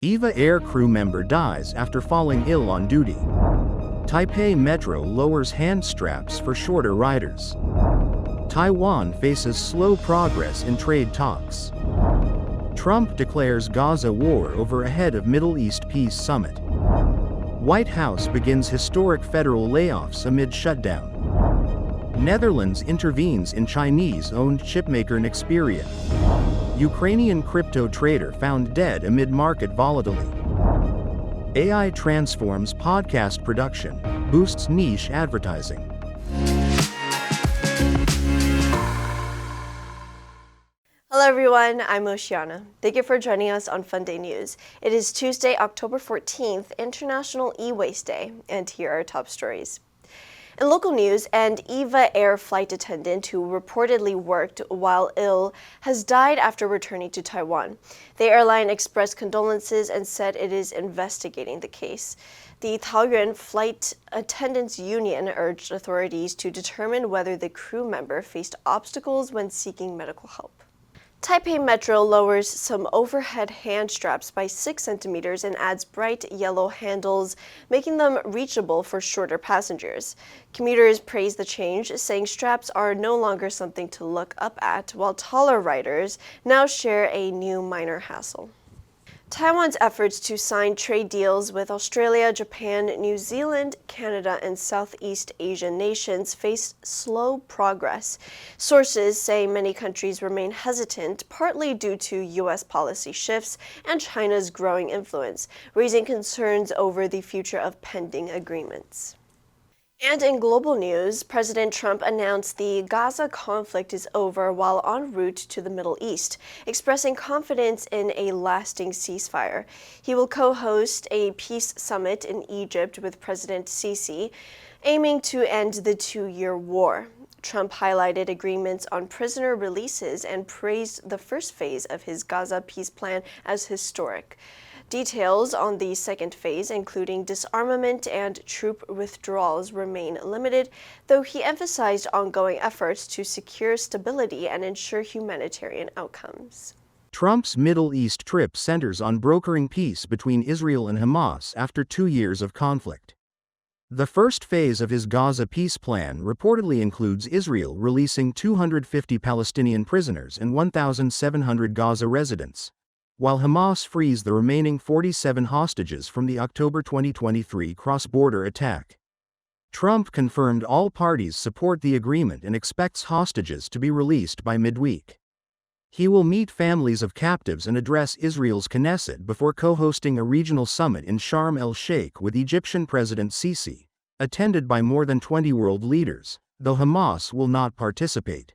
EVA air crew member dies after falling ill on duty. Taipei Metro lowers hand straps for shorter riders. Taiwan faces slow progress in trade talks. Trump declares Gaza war over ahead of Middle East peace summit. White House begins historic federal layoffs amid shutdown. Netherlands intervenes in Chinese-owned chipmaker Nexperia. Ukrainian crypto trader found dead amid market volatility. AI transforms podcast production, boosts niche advertising. Hello everyone, I'm Oceana. Thank you for joining us on FUNDAY News. It is Tuesday, October 14th, International E-Waste Day, and here are top stories. In local news, an EVA air flight attendant who reportedly worked while ill has died after returning to Taiwan. The airline expressed condolences and said it is investigating the case. The Taoyuan Flight Attendants Union urged authorities to determine whether the crew member faced obstacles when seeking medical help. Taipei Metro lowers some overhead hand straps by 6 centimeters and adds bright yellow handles, making them reachable for shorter passengers. Commuters praise the change, saying straps are no longer something to look up at, while taller riders now share a new minor hassle. Taiwan's efforts to sign trade deals with Australia, Japan, New Zealand, Canada, and Southeast Asian nations face slow progress. Sources say many countries remain hesitant, partly due to U.S. policy shifts and China's growing influence, raising concerns over the future of pending agreements. And in global news, President Trump announced the Gaza conflict is over while en route to the Middle East, expressing confidence in a lasting ceasefire. He will co-host a peace summit in Egypt with President Sisi, aiming to end the 2-year war. Trump highlighted agreements on prisoner releases and praised the first phase of his Gaza peace plan as historic. Details on the second phase, including disarmament and troop withdrawals, remain limited, though he emphasized ongoing efforts to secure stability and ensure humanitarian outcomes. Trump's Middle East trip centers on brokering peace between Israel and Hamas after 2 years of conflict. The first phase of his Gaza peace plan reportedly includes Israel releasing 250 Palestinian prisoners and 1,700 Gaza residents, while Hamas frees the remaining 47 hostages from the October 2023 cross-border attack. Trump confirmed all parties support the agreement and expects hostages to be released by midweek. He will meet families of captives and address Israel's Knesset before co-hosting a regional summit in Sharm el-Sheikh with Egyptian President Sisi, attended by more than 20 world leaders, though Hamas will not participate.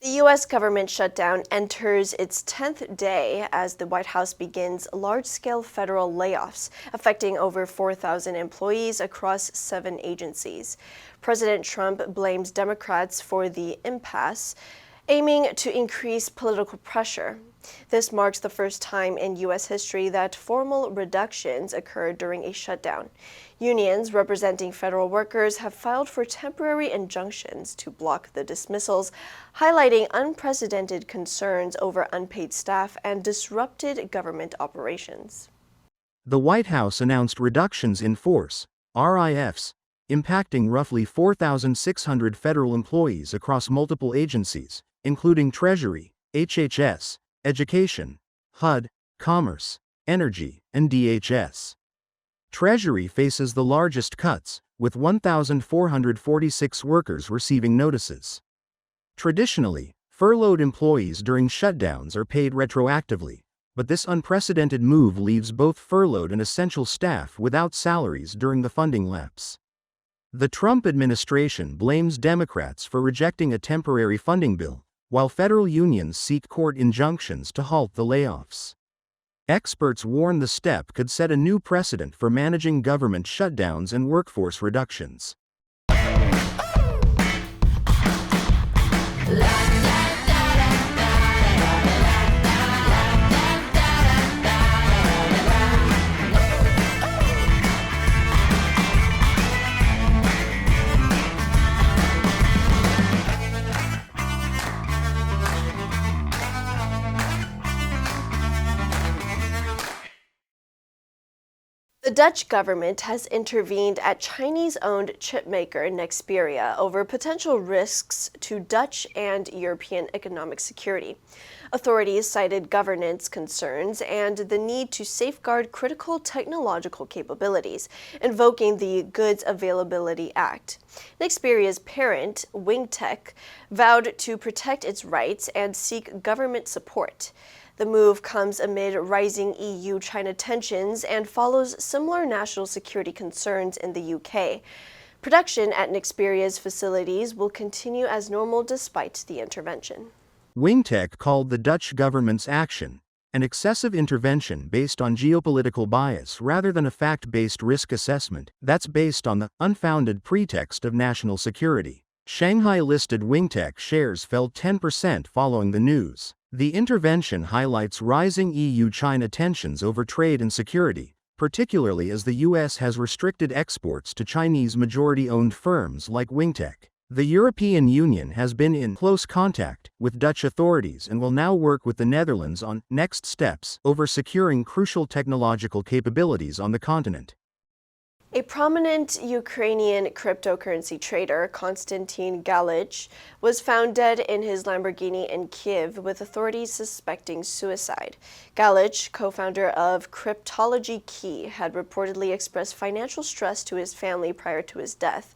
The U.S. government shutdown enters its 10th day as the White House begins large-scale federal layoffs, affecting over 4,000 employees across 7 agencies. President Trump blames Democrats for the impasse, aiming to increase political pressure. This marks the first time in U.S. history that formal reductions occurred during a shutdown. Unions representing federal workers have filed for temporary injunctions to block the dismissals, highlighting unprecedented concerns over unpaid staff and disrupted government operations. The White House announced reductions in force, RIFs, impacting roughly 4,600 federal employees across multiple agencies, including Treasury, HHS, Education, HUD, Commerce, Energy, and DHS. Treasury faces the largest cuts, with 1,446 workers receiving notices. Traditionally, furloughed employees during shutdowns are paid retroactively, but this unprecedented move leaves both furloughed and essential staff without salaries during the funding lapse. The Trump administration blames Democrats for rejecting a temporary funding bill, while federal unions seek court injunctions to halt the layoffs. Experts warn the step could set a new precedent for managing government shutdowns and workforce reductions. The Dutch government has intervened at Chinese-owned chipmaker Nexperia over potential risks to Dutch and European economic security. Authorities cited governance concerns and the need to safeguard critical technological capabilities, invoking the Goods Availability Act. Nexperia's parent, Wingtech, vowed to protect its rights and seek government support. The move comes amid rising EU-China tensions and follows similar national security concerns in the UK. Production at Nexperia's facilities will continue as normal despite the intervention. Wingtech called the Dutch government's action an excessive intervention based on geopolitical bias rather than a fact-based risk assessment that's based on the unfounded pretext of national security. Shanghai-listed Wingtech shares fell 10% following the news. The intervention highlights rising EU-China tensions over trade and security, particularly as the U.S. has restricted exports to Chinese majority-owned firms like Wingtech. The European Union has been in close contact with Dutch authorities and will now work with the Netherlands on next steps over securing crucial technological capabilities on the continent. A prominent Ukrainian cryptocurrency trader, Konstantin Galich, was found dead in his Lamborghini in Kyiv with authorities suspecting suicide. Galich, co-founder of Cryptology Key, had reportedly expressed financial stress to his family prior to his death.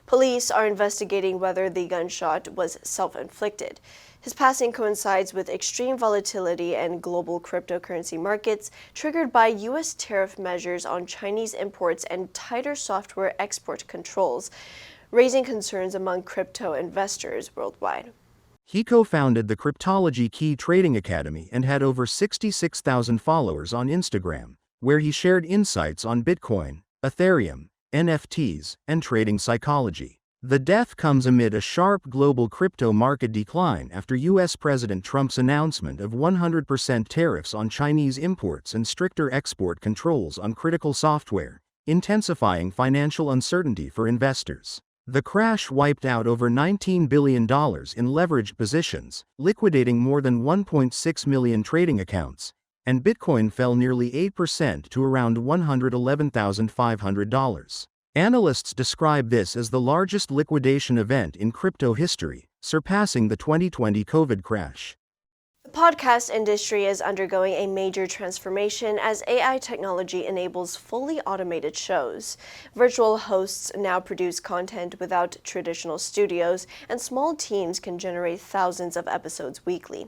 Police are investigating whether the gunshot was self-inflicted. His passing coincides with extreme volatility in global cryptocurrency markets, triggered by U.S. tariff measures on Chinese imports and tighter software export controls, raising concerns among crypto investors worldwide. He co-founded the Cryptology Key Trading Academy and had over 66,000 followers on Instagram, where he shared insights on Bitcoin, Ethereum, NFTs, and trading psychology. The death comes amid a sharp global crypto market decline after U.S. President Trump's announcement of 100% tariffs on Chinese imports and stricter export controls on critical software, intensifying financial uncertainty for investors. The crash wiped out over $19 billion in leveraged positions, liquidating more than 1.6 million trading accounts, and Bitcoin fell nearly 8% to around $111,500. Analysts describe this as the largest liquidation event in crypto history, surpassing the 2020 COVID crash. The podcast industry is undergoing a major transformation as AI technology enables fully automated shows. Virtual hosts now produce content without traditional studios, and small teams can generate thousands of episodes weekly.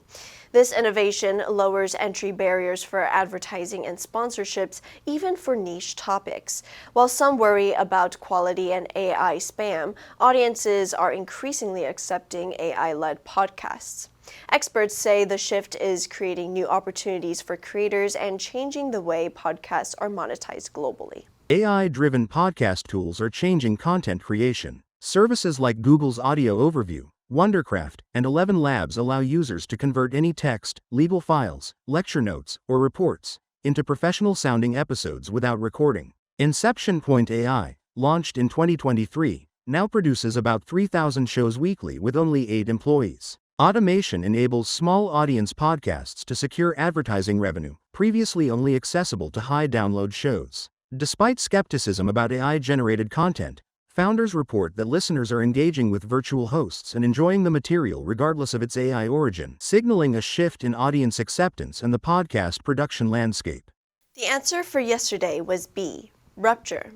This innovation lowers entry barriers for advertising and sponsorships, even for niche topics. While some worry about quality and AI spam, audiences are increasingly accepting AI-led podcasts. Experts say the shift is creating new opportunities for creators and changing the way podcasts are monetized globally. AI-driven podcast tools are changing content creation. Services like Google's Audio Overview, Wondercraft, and 11 Labs allow users to convert any text, legal files, lecture notes, or reports into professional-sounding episodes without recording. Inception Point AI, launched in 2023, now produces about 3,000 shows weekly with only 8 employees. Automation enables small audience podcasts to secure advertising revenue, previously only accessible to high-download shows. Despite skepticism about AI-generated content, founders report that listeners are engaging with virtual hosts and enjoying the material regardless of its AI origin, signaling a shift in audience acceptance and the podcast production landscape. The answer for yesterday was B, rupture.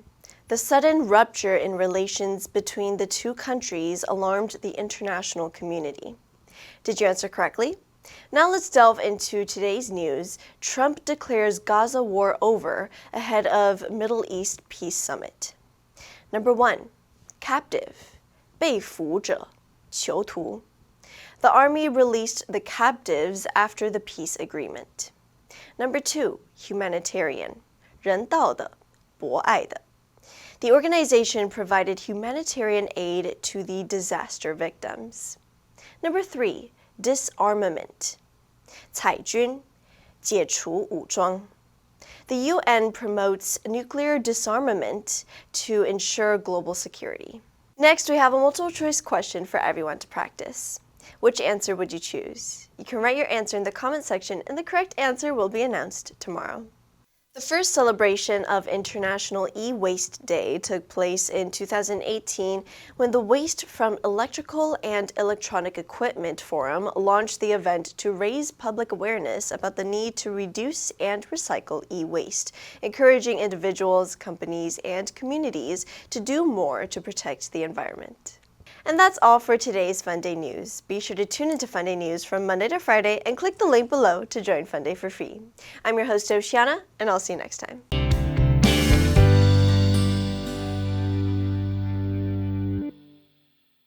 The sudden rupture in relations between the two countries alarmed the international community. Did you answer correctly? Now let's delve into today's news. Trump declares Gaza war over ahead of Middle East Peace Summit. Number 1. Captive. 被俘者,囚徒. The army released the captives after the peace agreement. Number 2. Humanitarian. 人道的,博爱的. The organization provided humanitarian aid to the disaster victims. Number 3. Disarmament. 裁军,解除武装. The UN promotes nuclear disarmament to ensure global security. Next, we have a multiple-choice question for everyone to practice. Which answer would you choose? You can write your answer in the comment section, and the correct answer will be announced tomorrow. The first celebration of International E-Waste Day took place in 2018 when the Waste from Electrical and Electronic Equipment Forum launched the event to raise public awareness about the need to reduce and recycle e-waste, encouraging individuals, companies, and communities to do more to protect the environment. And that's all for today's FUNDAY News. Be sure to tune into FUNDAY News from Monday to Friday and click the link below to join FUNDAY for free. I'm your host, Oceana, and I'll see you next time.